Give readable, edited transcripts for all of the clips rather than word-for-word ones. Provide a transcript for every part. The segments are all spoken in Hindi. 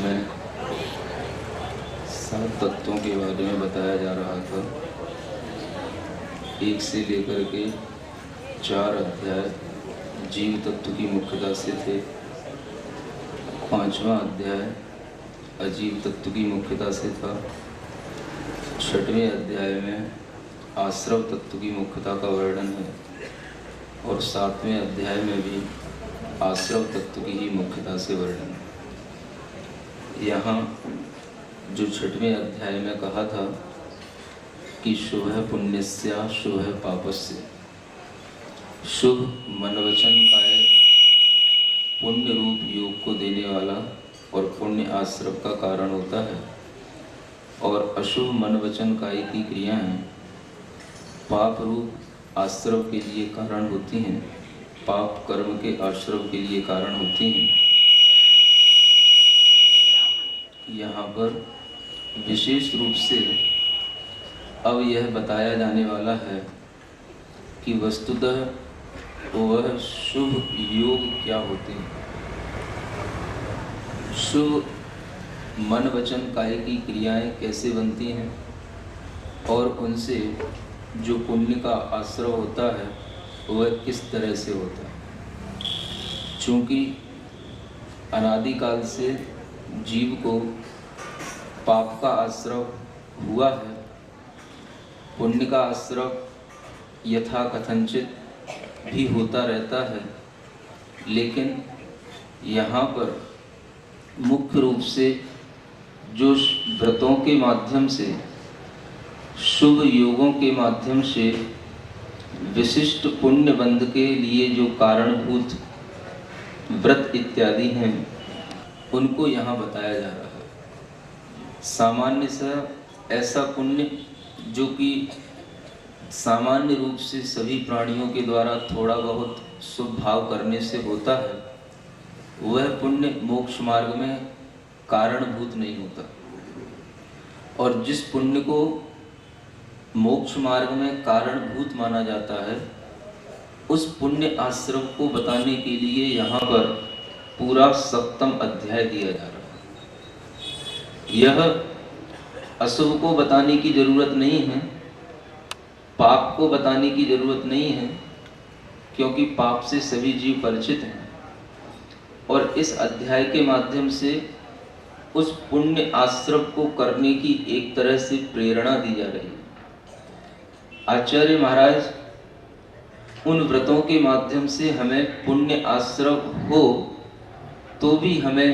हमें 7 तत्वों के बारे में बताया जा रहा था। 1 से लेकर के 4 अध्याय जीव तत्व की मुख्यता से थे। 5वां अध्याय अजीव तत्व की मुख्यता से था। 6वें अध्याय में आश्रव तत्व की मुख्यता का वर्णन है और 7वें अध्याय में भी आश्रव तत्व की ही मुख्यता से वर्णन है। यहाँ जो 6वें अध्याय में कहा था कि शुभ पुण्यस्या शुभ पापस्य, शुभ मन वचन काय पुण्य रूप योग को देने वाला और पुण्य आश्रव का कारण होता है, और अशुभ मन वचन काय की क्रियाएं पाप रूप आश्रव के लिए कारण होती हैं, पाप कर्म के आश्रव के लिए कारण होती हैं। यहाँ पर विशेष रूप से अब यह बताया जाने वाला है कि वस्तुतः वह शुभ योग क्या होते हैं। शुभ मन वचन काय की क्रियाएं कैसे बनती हैं और उनसे जो पुण्य का आश्रय होता है वह किस तरह से होता है। चूँकि अनादिकाल से जीव को पाप का आश्रय हुआ है, पुण्य का आश्रय यथा कथनचित भी होता रहता है, लेकिन यहाँ पर मुख्य रूप से जो व्रतों के माध्यम से, शुभ योगों के माध्यम से विशिष्ट पुण्य बंध के लिए जो कारणभूत व्रत इत्यादि हैं उनको यहाँ बताया जा रहा है। सामान्य सा ऐसा पुण्य जो कि सामान्य रूप से सभी प्राणियों के द्वारा थोड़ा बहुत शुभ भाव करने से होता है, वह पुण्य मोक्ष मार्ग में कारणभूत नहीं होता। और जिस पुण्य को मोक्ष मार्ग में कारणभूत माना जाता है, उस पुण्य आश्रम को बताने के लिए यहाँ पर पूरा 7वां अध्याय दिया जा रहा है। यह अशुभ को बताने की जरूरत नहीं है, पाप को बताने की जरूरत नहीं है, क्योंकि पाप से सभी जीव परिचित हैं। और इस अध्याय के माध्यम से उस पुण्य आश्रम को करने की एक तरह से प्रेरणा दी जा रही है। आचार्य महाराज उन व्रतों के माध्यम से हमें पुण्य आश्रय हो तो भी हमें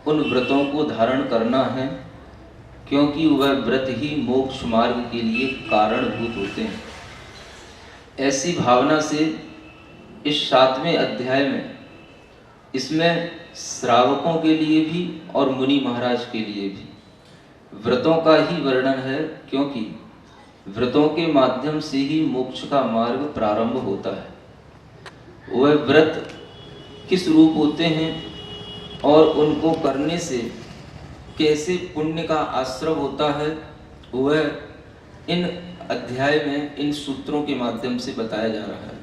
उन व्रतों को धारण करना है, क्योंकि वह व्रत ही मोक्ष मार्ग के लिए कारणभूत होते हैं। ऐसी भावना से इस 7वें अध्याय में इसमें श्रावकों के लिए भी और मुनि महाराज के लिए भी व्रतों का ही वर्णन है, क्योंकि व्रतों के माध्यम से ही मोक्ष का मार्ग प्रारंभ होता है। वह व्रत किस रूप होते हैं और उनको करने से कैसे पुण्य का आश्रय होता है, वह इन अध्याय में इन सूत्रों के माध्यम से बताया जा रहा है।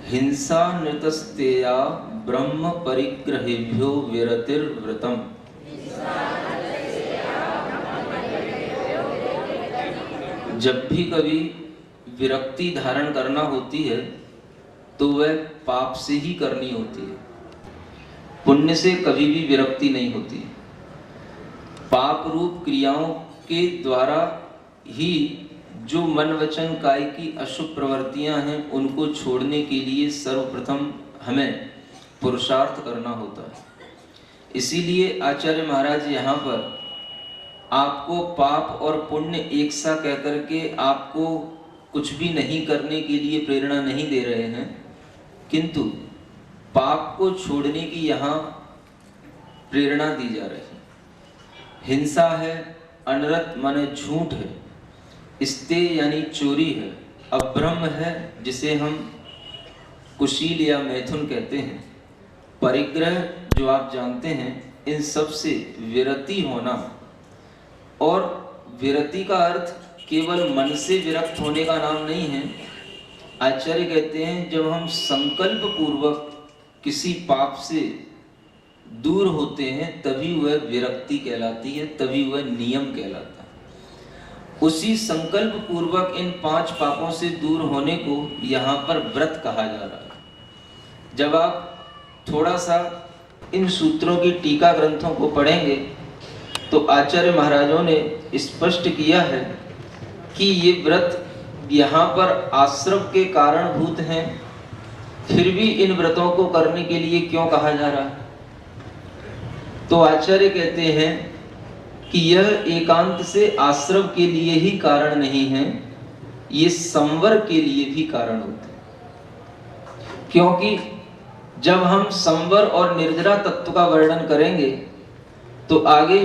हिंसा नृतस्तेया ब्रह्म परिग्रहेभ्यो विरतिर्व्रतम। जब भी कभी विरक्ति धारण करना होती है तो वह पाप से ही करनी होती है, पुण्य से कभी भी विरक्ति नहीं होती। पाप रूप क्रियाओं के द्वारा ही जो मन वचन काय की अशुभ प्रवृत्तियां हैं उनको छोड़ने के लिए सर्वप्रथम हमें पुरुषार्थ करना होता है। इसीलिए आचार्य महाराज यहाँ पर आपको पाप और पुण्य एक सा कह करके आपको कुछ भी नहीं करने के लिए प्रेरणा नहीं दे रहे हैं, किंतु पाप को छोड़ने की यहाँ प्रेरणा दी जा रही है। हिंसा है, अनरत माने झूठ है, स्ते यानी चोरी है, अब्रह्म है जिसे हम कुशील या मैथुन कहते हैं, परिग्रह जो आप जानते हैं, इन सब से विरति होना। और विरति का अर्थ केवल मन से विरक्त होने का नाम नहीं है। आचार्य कहते हैं जब हम संकल्प पूर्वक किसी पाप से दूर होते हैं तभी वह विरक्ति कहलाती है, तभी वह नियम कहलाता है। उसी संकल्प पूर्वक इन 5 पापों से दूर होने को यहाँ पर व्रत कहा जा रहा है। जब आप थोड़ा सा इन सूत्रों की टीका ग्रंथों को पढ़ेंगे तो आचार्य महाराजों ने स्पष्ट किया है कि ये व्रत यहाँ पर आश्रम के कारणभूत हैं, फिर भी इन व्रतों को करने के लिए क्यों कहा जा रहा है। तो आचार्य कहते हैं कि यह एकांत से आश्रम के लिए ही कारण नहीं है, ये संवर के लिए भी कारण होते हैं। क्योंकि जब हम संवर और निर्जरा तत्व का वर्णन करेंगे तो आगे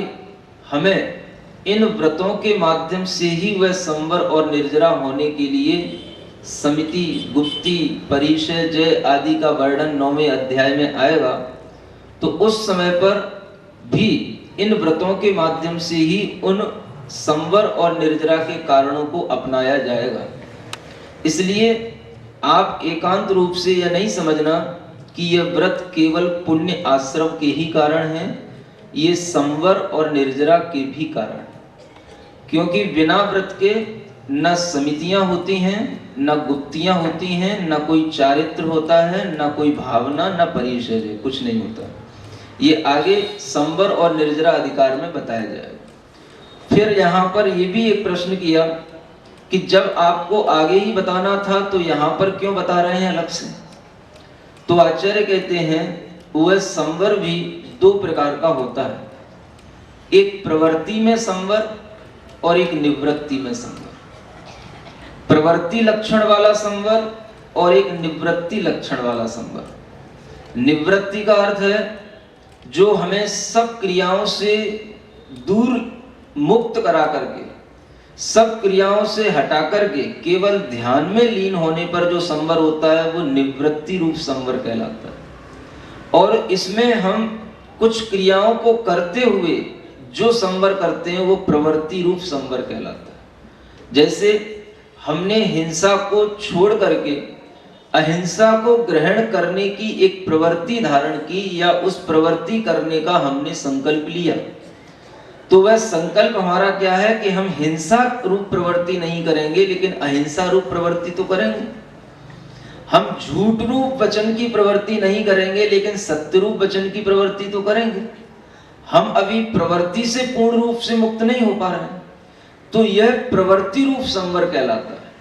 हमें इन व्रतों के माध्यम से ही वह संवर और निर्जरा होने के लिए समिति, गुप्ती, परिचय, जय आदि का वर्णन 9वें अध्याय में आएगा। तो उस समय पर भी इन व्रतों के माध्यम से ही उन संवर और निर्जरा के कारणों को अपनाया जाएगा। इसलिए आप एकांत रूप से यह नहीं समझना कि यह व्रत केवल पुण्य आश्रम के ही कारण हैं, ये संवर और निर्जरा के भी कारण, क्योंकि बिना व्रत के न समितियां होती हैं, न गुप्तियां होती हैं, न कोई चारित्र होता है, न कोई भावना, न परिचय, कुछ नहीं होता। ये आगे संवर और निर्जरा अधिकार में बताया जाएगा। फिर यहाँ पर ये भी एक प्रश्न किया कि जब आपको आगे ही बताना था तो यहाँ पर क्यों बता रहे हैं अलग से। तो आचार्य कहते हैं वह संवर भी 2 प्रकार का होता है, एक प्रवृत्ति में संवर और एक निवृत्ति में संवर। प्रवृत्ति लक्षण वाला संवर और एक निवृत्ति लक्षण वाला संवर। निवृत्ति का अर्थ है जो हमें सब क्रियाओं से दूर मुक्त करा करके, सब क्रियाओं से हटा करके केवल ध्यान में लीन होने पर जो संवर होता है वो निवृत्ति रूप संवर कहलाता है। और इसमें हम कुछ क्रियाओं को करते हुए जो संवर करते हैं वो प्रवृत्ति रूप संवर कहलाता है। जैसे हमने हिंसा को छोड़ करके अहिंसा को ग्रहण करने की एक प्रवृत्ति धारण की, या उस प्रवृत्ति करने का हमने संकल्प लिया, तो वह संकल्प हमारा क्या है कि हम हिंसा रूप प्रवृत्ति नहीं करेंगे लेकिन अहिंसा रूप प्रवृत्ति तो करेंगे। हम झूठ रूप वचन की प्रवृत्ति नहीं करेंगे लेकिन सत्य रूप वचन की प्रवृत्ति तो करेंगे। हम अभी प्रवृत्ति से पूर्ण रूप से मुक्त नहीं हो पा रहे हैं, तो यह प्रवृत्ति रूप संवर कहलाता है।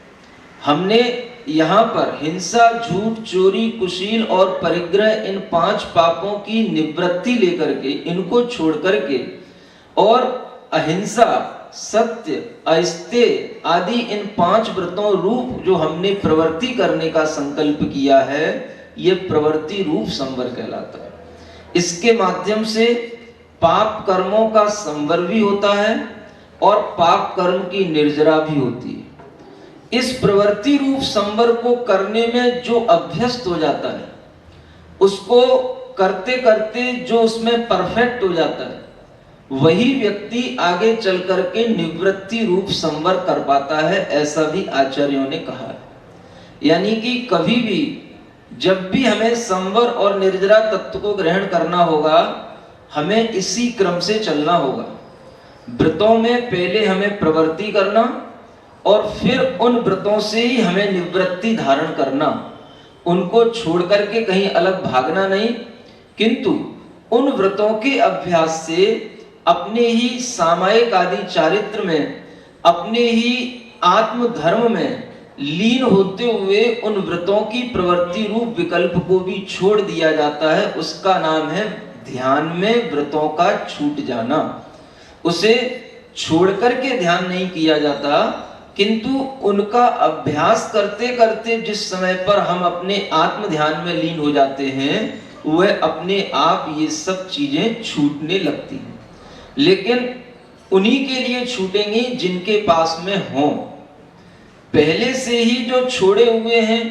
हमने यहाँ पर हिंसा, झूठ, चोरी, कुशील और परिग्रह इन 5 पापों की निवृत्ति लेकर के, इनको छोड़ करके, और अहिंसा, सत्य, अस्तेय आदि इन 5 व्रतों रूप जो हमने प्रवृत्ति करने का संकल्प किया है, यह प्रवृत्ति रूप संवर कहलाता है। इसके माध्यम से पाप कर्मों का संवर भी होता है और पाप कर्म की निर्जरा भी होती है। इस प्रवृत्ति रूप संवर को करने में जो अभ्यस्त हो जाता है, उसको करते करते जो उसमें परफेक्ट हो जाता है, वही व्यक्ति आगे चल करके निवृत्ति रूप संवर कर पाता है, ऐसा भी आचार्यों ने कहा है। यानी कि कभी भी जब भी हमें संवर और निर्जरा तत्व को ग्रहण करना होगा, हमें इसी क्रम से चलना होगा। व्रतों में पहले हमें प्रवृत्ति करना और फिर उन व्रतों से ही हमें निवृत्ति धारण करना, उनको छोड़ करके कहीं अलग भागना नहीं, किंतु उन व्रतों के अभ्यास से अपने ही सामायिक आदि चारित्र में, अपने ही आत्म धर्म में लीन होते हुए उन व्रतों की प्रवृत्ति रूप विकल्प को भी छोड़ दिया जाता है। उसका नाम है ध्यान में व्रतों का छूट जाना। उसे छोड़ करके ध्यान नहीं किया जाता, किंतु उनका अभ्यास करते करते जिस समय पर हम अपने आत्म ध्यान में लीन हो जाते हैं, वह अपने आप ये सब चीजें छूटने लगती हैं। लेकिन उन्हीं के लिए छूटेंगी जिनके पास में हों। पहले से ही जो छोड़े हुए हैं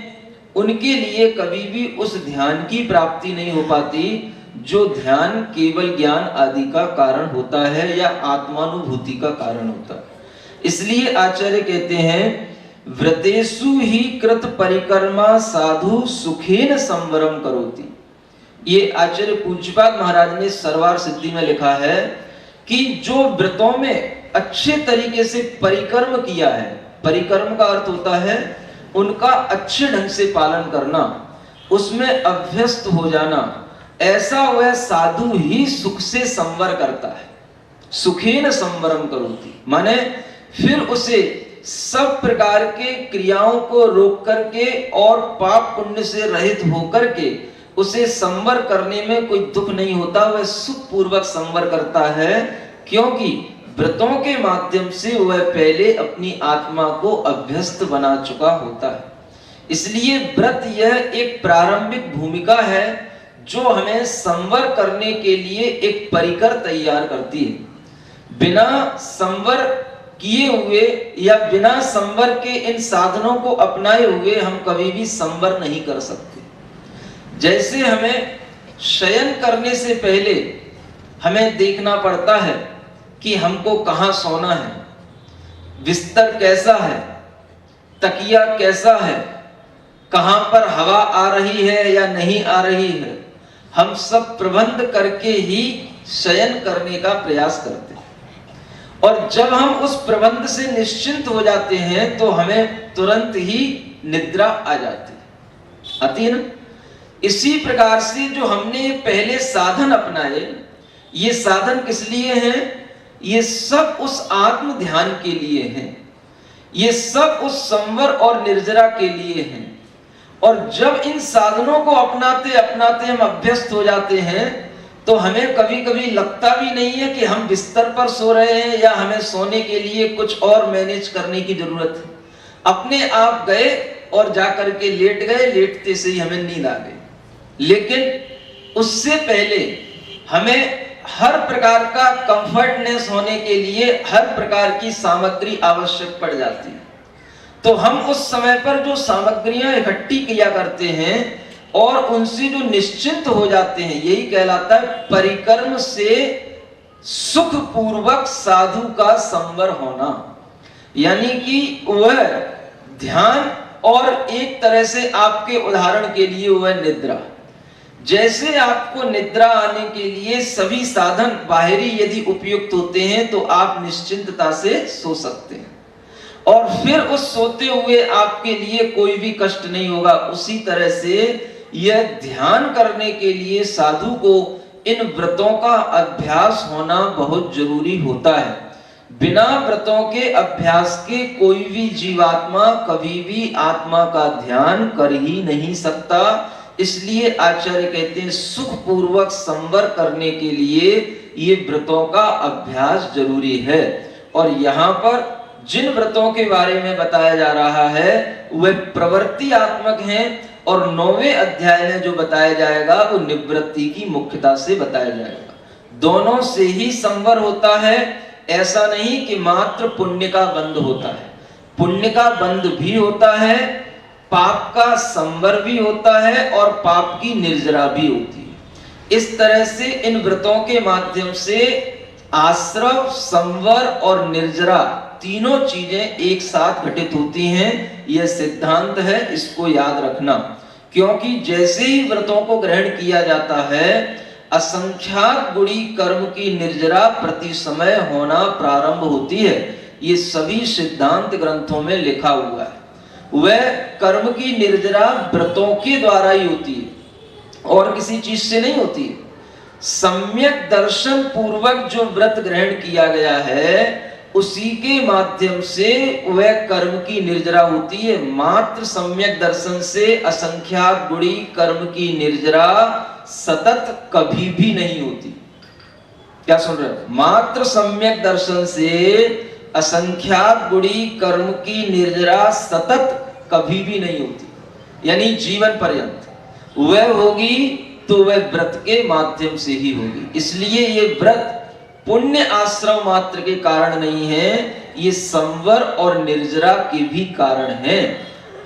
उनके लिए कभी भी उस ध्यान की प्राप्ति नहीं हो पाती जो ध्यान केवल ज्ञान आदि का कारण होता है या आत्मानुभूति का कारण होता है। इसलिए आचार्य कहते हैं व्रतेषु ही कृत परिकर्मा साधु सुखेन संवरम करोति। ये आचार्य पूज्यपाद महाराज ने सरवार सिद्धि में लिखा है कि जो व्रतों में अच्छे तरीके से परिक्रम किया है, परिक्रम का अर्थ होता है उनका अच्छे ढंग से पालन करना, उसमें अभ्यस्त हो जाना, ऐसा वह साधु ही सुख से संवर करता है। सुखेन संवरम करोति, माने फिर उसे सब प्रकार के क्रियाओं को रोक करके और पाप पुण्य से रहित होकर के उसे संवर करने में कोई दुख नहीं होता, वह सुख पूर्वक संवर करता है, क्योंकि व्रतों के माध्यम से वह पहले अपनी आत्मा को अभ्यस्त बना चुका होता है। इसलिए व्रत यह एक प्रारंभिक भूमिका है जो हमें संवर करने के लिए एक परिकर तैयार करती है। बिना संवर किए हुए या बिना संवर के इन साधनों को अपनाए हुए हम कभी भी संवर नहीं कर सकते। जैसे हमें शयन करने से पहले हमें देखना पड़ता है कि हमको कहां सोना है, बिस्तर कैसा है, तकिया कैसा है, कहां पर हवा आ रही है या नहीं आ रही है, हम सब प्रबंध करके ही शयन करने का प्रयास करते हैं। और जब हम उस प्रबंध से निश्चिंत हो जाते हैं तो हमें तुरंत ही निद्रा आ जाती है, आती है ना। इसी प्रकार से जो हमने पहले साधन अपनाए, ये साधन किस लिए हैं? ये सब उस आत्म ध्यान के लिए हैं, ये सब उस संवर और निर्जरा के लिए हैं। और जब इन साधनों को अपनाते अपनाते हम अभ्यस्त हो जाते हैं तो हमें कभी कभी लगता भी नहीं है कि हम बिस्तर पर सो रहे हैं या हमें सोने के लिए कुछ और मैनेज करने की जरूरत है। अपने आप गए और जाकर के लेट गए, लेटते से ही हमें नींद आ गई। लेकिन उससे पहले हमें हर प्रकार का कंफर्टनेस होने के लिए हर प्रकार की सामग्री आवश्यक पड़ जाती है। तो हम उस समय पर जो सामग्रियां इकट्ठी किया करते हैं और उनसे जो निश्चिंत हो जाते हैं, यही कहलाता है परिक्रम से सुख पूर्वक साधु का संवर होना। यानी कि वह ध्यान और एक तरह से आपके उदाहरण के लिए वह निद्रा। जैसे आपको निद्रा आने के लिए सभी साधन बाहरी यदि उपयुक्त होते हैं तो आप निश्चिंतता से सो सकते हैं और फिर उस सोते हुए आपके लिए कोई भी कष्ट नहीं होगा। उसी तरह से यह ध्यान करने के लिए साधु को इन व्रतों का अभ्यास होना बहुत जरूरी होता है। बिना व्रतों के अभ्यास के कोई भी जीवात्मा कभी भी आत्मा का ध्यान कर ही नहीं सकता। इसलिए आचार्य कहते हैं सुख पूर्वक संवर करने के लिए ये व्रतों का अभ्यास जरूरी है। और यहाँ पर जिन व्रतों के बारे में बताया जा रहा है वे प्रवृत्ति आत्मक हैं और 9वें अध्याय में जो बताया जाएगा वो निवृत्ति की मुख्यता से बताया जाएगा। दोनों से ही संवर होता है। ऐसा नहीं कि मात्र पुण्य का बंध होता है, पुण्य का बंध भी होता है, पाप का संवर भी होता है और पाप की निर्जरा भी होती है। इस तरह से इन व्रतों के माध्यम से आश्रव, संवर और निर्जरा तीनों चीजें एक साथ घटित होती हैं। यह सिद्धांत है, इसको याद रखना। क्योंकि जैसे ही व्रतों को ग्रहण किया जाता है असंख्यात गुणी कर्म की निर्जरा प्रति समय होना प्रारंभ होती है। ये सभी सिद्धांत ग्रंथों में लिखा हुआ है। वह कर्म की निर्जरा व्रतों के द्वारा ही होती है और किसी चीज से नहीं होती है। सम्यक दर्शन पूर्वक जो व्रत ग्रहण किया गया है उसी के माध्यम से वह कर्म की निर्जरा होती है। मात्र सम्यक दर्शन से असंख्यात गुणी कर्म की निर्जरा सतत कभी भी नहीं होती। क्या सुन रहे हो? मात्र सम्यक दर्शन से असंख्यात गुणी कर्म की निर्जरा सतत कभी भी नहीं होती, यानी जीवन पर्यंत वह होगी तो वह व्रत के माध्यम से ही होगी। इसलिए ये व्रत पुण्य आश्रम मात्र के कारण नहीं है, ये संवर और निर्जरा के भी कारण है।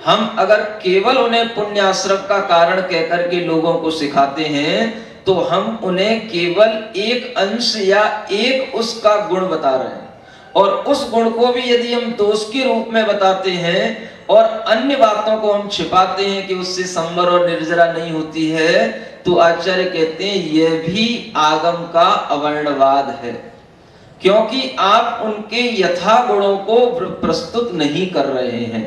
हम अगर केवल उन्हें पुण्य आश्रम का कारण कहकर के लोगों को सिखाते हैं तो हम उन्हें केवल एक अंश या एक उसका गुण बता रहे हैं और उस गुण को भी यदि हम दोष के रूप में बताते हैं और अन्य बातों को हम छिपाते हैं कि उससे संवर और निर्जरा नहीं होती है तो आचार्य कहते हैं यह भी आगम का अवर्णवाद है, क्योंकि आप उनके यथा गुणों को प्रस्तुत नहीं कर रहे हैं।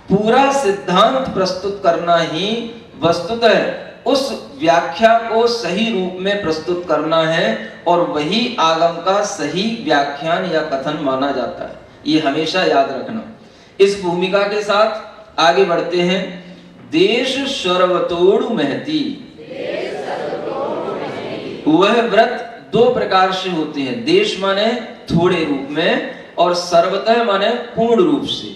पूरा सिद्धांत प्रस्तुत करना ही वस्तुतः उस व्याख्या को सही रूप में प्रस्तुत करना है, और वही आगम का सही व्याख्यान या कथन माना जाता है। ये हमेशा याद रखना। इस भूमिका के साथ आगे बढ़ते हैं। देश सर्वतोड़ु महती, वह व्रत दो प्रकार से होते हैं। देश माने थोड़े रूप में, और सर्वतः माने पूर्ण रूप से।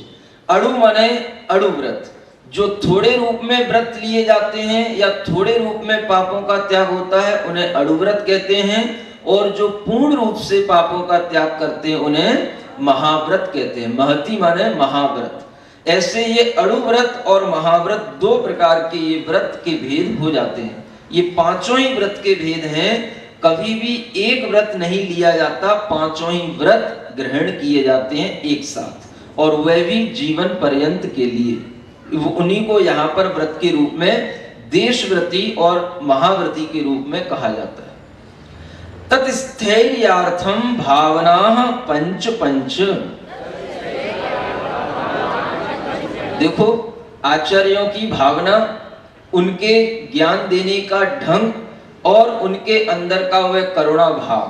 अणु माने अणु व्रत, जो थोड़े रूप में व्रत लिए जाते हैं या थोड़े रूप में पापों का त्याग होता है उन्हें अणु व्रत कहते हैं, और जो पूर्ण रूप से पापों का त्याग करते हैं उन्हें महाव्रत कहते हैं। महती माने महाव्रत। ऐसे ये अणु व्रत और महाव्रत दो प्रकार के ये व्रत के भेद हो जाते हैं। ये पांचों ही व्रत के भेद हैं। कभी भी एक व्रत नहीं लिया जाता, पांचों ही व्रत ग्रहण किए जाते हैं एक साथ, और वह भी जीवन पर्यंत के लिए। उन्हीं को यहाँ पर व्रत के रूप में देशव्रती और महाव्रती के रूप में कहा जाता है। तत्स्थैर्यार्थम भावना पंच पंच। देखो, आचार्यों की भावना, उनके ज्ञान देने का ढंग और उनके अंदर का वह करुणा भाव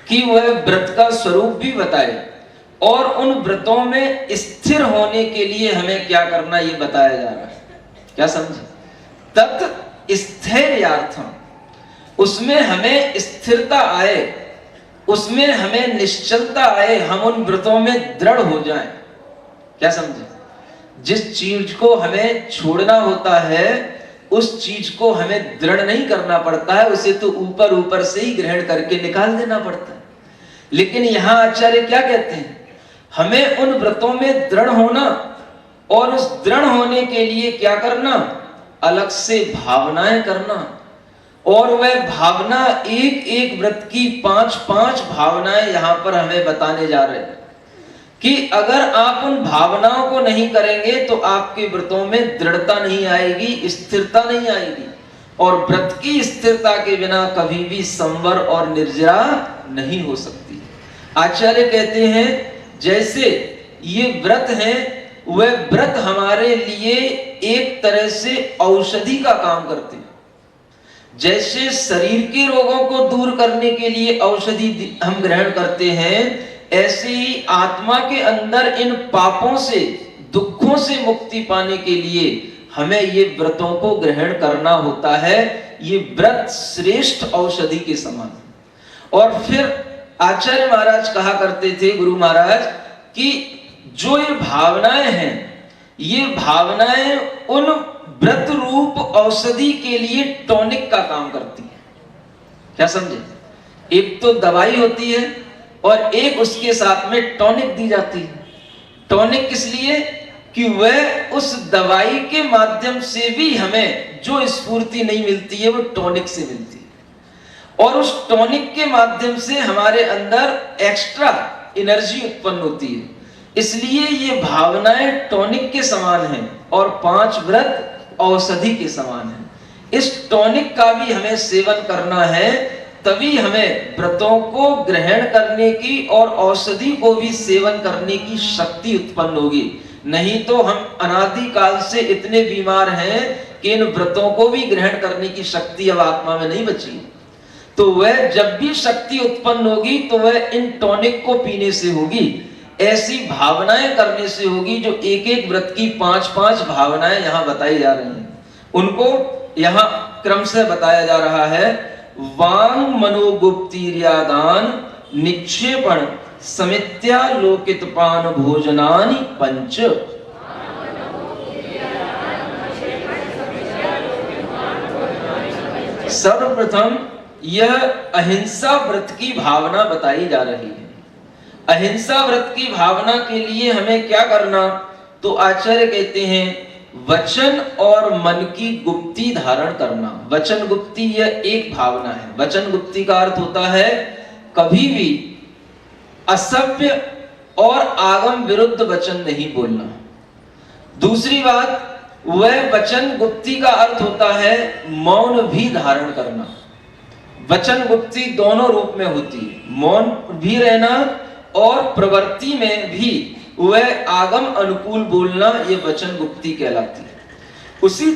कि वह व्रत का स्वरूप भी बताए, और उन व्रतों में स्थिर होने के लिए हमें क्या करना ये बताया जा रहा है। क्या समझे? तत् स्थैर्यार्थम, उसमें हमें स्थिरता आए, उसमें हमें निश्चलता आए, हम उन व्रतों में दृढ़ हो जाएं। क्या समझे? जिस चीज को हमें छोड़ना होता है उस चीज को हमें दृढ़ नहीं करना पड़ता है, उसे तो ऊपर ऊपर से ही ग्रहण करके निकाल देना पड़ता है। लेकिन यहां आचार्य क्या कहते हैं? हमें उन व्रतों में दृढ़ होना, और उस दृढ़ होने के लिए क्या करना? अलग से भावनाएं करना, और वह भावना एक एक व्रत की 5-5 भावनाएं यहां पर हमें बताने जा रहे हैं कि अगर आप उन भावनाओं को नहीं करेंगे तो आपके व्रतों में दृढ़ता नहीं आएगी, स्थिरता नहीं आएगी, और व्रत की स्थिरता के बिना कभी भी संवर और निर्जरा नहीं हो सकती। आचार्य कहते हैं जैसे ये व्रत हैं, वह व्रत हमारे लिए एक तरह से औषधि का काम करते हैं। जैसे शरीर के रोगों को दूर करने के लिए औषधि हम ग्रहण करते हैं, ऐसे ही आत्मा के अंदर इन पापों से, दुखों से मुक्ति पाने के लिए हमें ये व्रतों को ग्रहण करना होता है। ये व्रत श्रेष्ठ औषधि के समान। और फिर आचार्य महाराज कहा करते थे, गुरु महाराज, कि जो ये भावनाएं हैं, ये भावनाएं उन व्रत रूप औषधि के लिए टॉनिक का काम करती है। क्या समझे? एक तो दवाई होती है और एक उसके साथ में टॉनिक दी जाती है। टॉनिक किस लिए? कि वह उस दवाई के माध्यम से भी हमें जो स्फूर्ति नहीं मिलती है वो टॉनिक से मिलती है, और उस टॉनिक के माध्यम से हमारे अंदर एक्स्ट्रा एनर्जी उत्पन्न होती है। इसलिए ये भावनाएं टॉनिक के समान हैं और 5 व्रत औषधि के समान हैं। इस टॉनिक का भी हमें सेवन करना है, तभी हमें व्रतों को ग्रहण करने की और औषधि को भी सेवन करने की शक्ति उत्पन्न होगी। नहीं तो हम अनादि काल से इतने बीमार हैं कि इन व्रतों को भी ग्रहण करने की शक्ति अब आत्मा में नहीं बची। तो वह जब भी शक्ति उत्पन्न होगी तो वह इन टॉनिक को पीने से होगी, ऐसी भावनाएं करने से होगी। जो एक एक व्रत की 5-5 भावनाएं यहाँ बताई जा रही हैं, उनको यहाँ क्रम से बताया जा रहा है। वांग मनोगुप्तिर्यादान निक्षेपण समित्या लोकित पान भोजनानि पंच। सर्वप्रथम यह अहिंसा व्रत की भावना बताई जा रही है। अहिंसा व्रत की भावना के लिए हमें क्या करना? तो आचार्य कहते हैं वचन और मन की गुप्ती धारण करना। वचन गुप्ती यह एक भावना है। वचन गुप्ती का अर्थ होता है कभी भी असभ्य और आगम विरुद्ध वचन नहीं बोलना। दूसरी बात, वह वचन गुप्ती का अर्थ होता है मौन भी धारण करना। वचन गुप्ती दोनों रूप में होती है, मौन भी रहना और प्रवृत्ति में भी वह आगम अनुकूल बोलना, ये वचन गुप्ती कहलाती है। उसी